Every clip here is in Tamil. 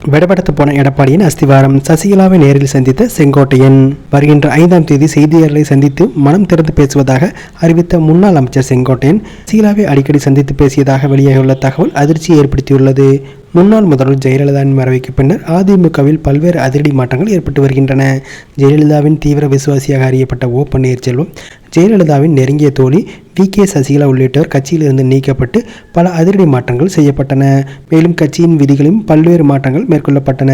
விடப்படத்து போன எடப்பாடியின் அஸ்திவாரம். சசிகலாவை நேரில் சந்தித்த செங்கோட்டையன். வருகின்ற 5ஆம் தேதி செய்தியாளர்களை சந்தித்து மனம் திறந்து பேசுவதாக அறிவித்த முன்னாள் அமைச்சர் செங்கோட்டையன் சசிகலாவை அடிக்கடி சந்தித்து பேசியதாக வெளியாகியுள்ள தகவல் அதிர்ச்சியை ஏற்படுத்தியுள்ளது. முன்னாள் முதல்வர் ஜெயலலிதாவின் மறைவுக்கு பின்னர் அதிமுகவில் பல்வேறு அதிரடி மாற்றங்கள் ஏற்பட்டு வருகின்றன. ஜெயலலிதாவின் தீவிர விசுவாசியாக அறியப்பட்ட ஓ பன்னீர்செல்வம், ஜெயலலிதாவின் நெருங்கிய தோழி வி.கே. சசிகலா உள்ளிட்டோர் கட்சியிலிருந்து நீக்கப்பட்டு பல அதிரடி மாற்றங்கள் செய்யப்பட்டன. மேலும் கட்சியின் விதிகளிலும் பல்வேறு மாற்றங்கள் மேற்கொள்ளப்பட்டன.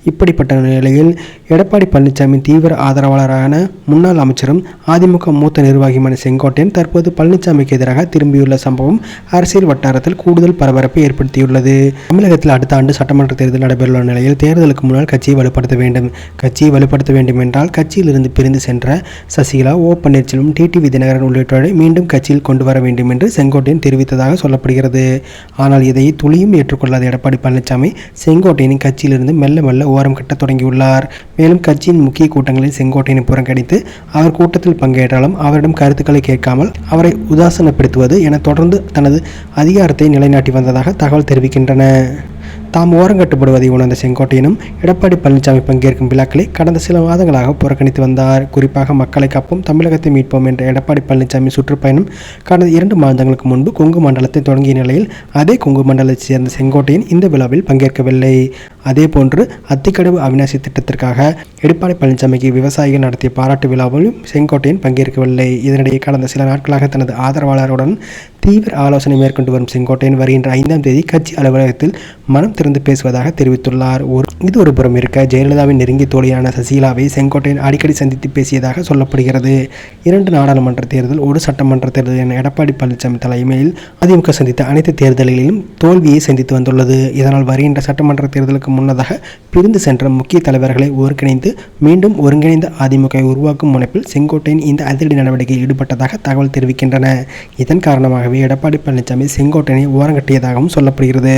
இப்படிப்பட்ட நிலையில் எடப்பாடி பழனிசாமி தீவிர ஆதரவாளரான முன்னாள் அமைச்சரும் அதிமுக மூத்த நிர்வாகியுமான செங்கோட்டையன் தற்போது பழனிசாமிக்கு எதிராக திரும்பியுள்ள சம்பவம் அரசியல் வட்டாரத்தில் கூடுதல் பரபரப்பை ஏற்படுத்தியுள்ளது. தமிழகத்தில் அடுத்த ஆண்டு சட்டமன்ற தேர்தல் நடைபெறவுள்ள நிலையில் தேர்தலுக்கு முன்னால் கட்சியை வலுப்படுத்த வேண்டும். கட்சியை வலுப்படுத்த வேண்டும் என்றால் கட்சியிலிருந்து பிரிந்து சென்ற சசிகலா, ஓ பன்னீர்செல்வம், டிடிவி தினகரன் உள்ளிட்டோரை மீண்டும் கட்சியில் கொண்டு வர வேண்டும் என்று செங்கோட்டையன் தெரிவித்ததாக சொல்லப்படுகிறது. ஆனால் இதை துளியும் ஏற்றுக்கொள்ளாத எடப்பாடி பழனிசாமி செங்கோட்டையனின் கட்சியிலிருந்து மெல்ல மெல்ல ஓரம் கட்ட தொடங்கியுள்ளார். மேலும் கட்சியின் முக்கிய கூட்டங்களில் செங்கோட்டையனை புறக்கணித்து அவர் கூட்டத்தில் பங்கேற்றாலும் அவரிடம் கருத்துக்களை கேட்காமல் அவரை உதாசனப்படுத்துவது என தொடர்ந்து தனது அதிகாரத்தை நிலைநாட்டி வந்ததாக தகவல் தெரிவிக்கின்றன. தாம் ஓரங்கட்டுப்படுவதை உணர்ந்த செங்கோட்டையனும் எடப்பாடி பழனிசாமி பங்கேற்கும் விழாக்களை கடந்த சில மாதங்களாக புறக்கணித்து வந்தார். குறிப்பாக மக்களை காப்போம், தமிழகத்தை மீட்போம் என்ற எடப்பாடி பழனிசாமி சுற்றுப்பயணம் கடந்த 2 மாதங்களுக்கு முன்பு கொங்கு மண்டலத்தை தொடங்கிய நிலையில் அதே கொங்கு மண்டலத்தைச் சேர்ந்த செங்கோட்டையன் இந்த விழாவில் பங்கேற்கவில்லை. அதேபோன்று அத்திக்கடவு அவிநாசி திட்டத்திற்காக எடப்பாடி பழனிசாமிக்கு விவசாயிகள் நடத்திய பாராட்டு விழாவிலும் செங்கோட்டையன் பங்கேற்கவில்லை. இதனிடையே கடந்த சில நாட்களாக தனது ஆதரவாளருடன் தீவிர ஆலோசனை மேற்கொண்டு வரும் செங்கோட்டையன் வருகின்ற 5ஆம் தேதி கட்சி அலுவலகத்தில் மனம் திறந்து பேசுவதாக தெரிவித்துள்ளார். இது ஒரு புறம் இருக்க, ஜெயலலிதாவின் நெருங்கிய தோழியான சசிகலாவை செங்கோட்டையன் அடிக்கடி சந்தித்து பேசியதாக சொல்லப்படுகிறது. 2 நாடாளுமன்ற தேர்தல், 1 சட்டமன்ற தேர்தல் என எடப்பாடி பழனிசாமி தலைமையில் அதிமுக சந்தித்த அனைத்து தேர்தல்களிலும் தோல்வியை சந்தித்து வந்துள்ளது. இதனால் வருகின்ற சட்டமன்ற தேர்தலுக்கு முன்னதாக பிரிந்து சென்ற முக்கிய தலைவர்களை ஒருங்கிணைந்து மீண்டும் ஒருங்கிணைந்த அதிமுகவை உருவாக்கும் முனைப்பில் செங்கோட்டையன் இந்த அதிரடி நடவடிக்கையில் ஈடுபட்டதாக தகவல் தெரிவிக்கின்றன. இதன் காரணமாகவே எடப்பாடி பழனிசாமி செங்கோட்டையனை ஓரங்கட்டியதாகவும் சொல்லப்படுகிறது.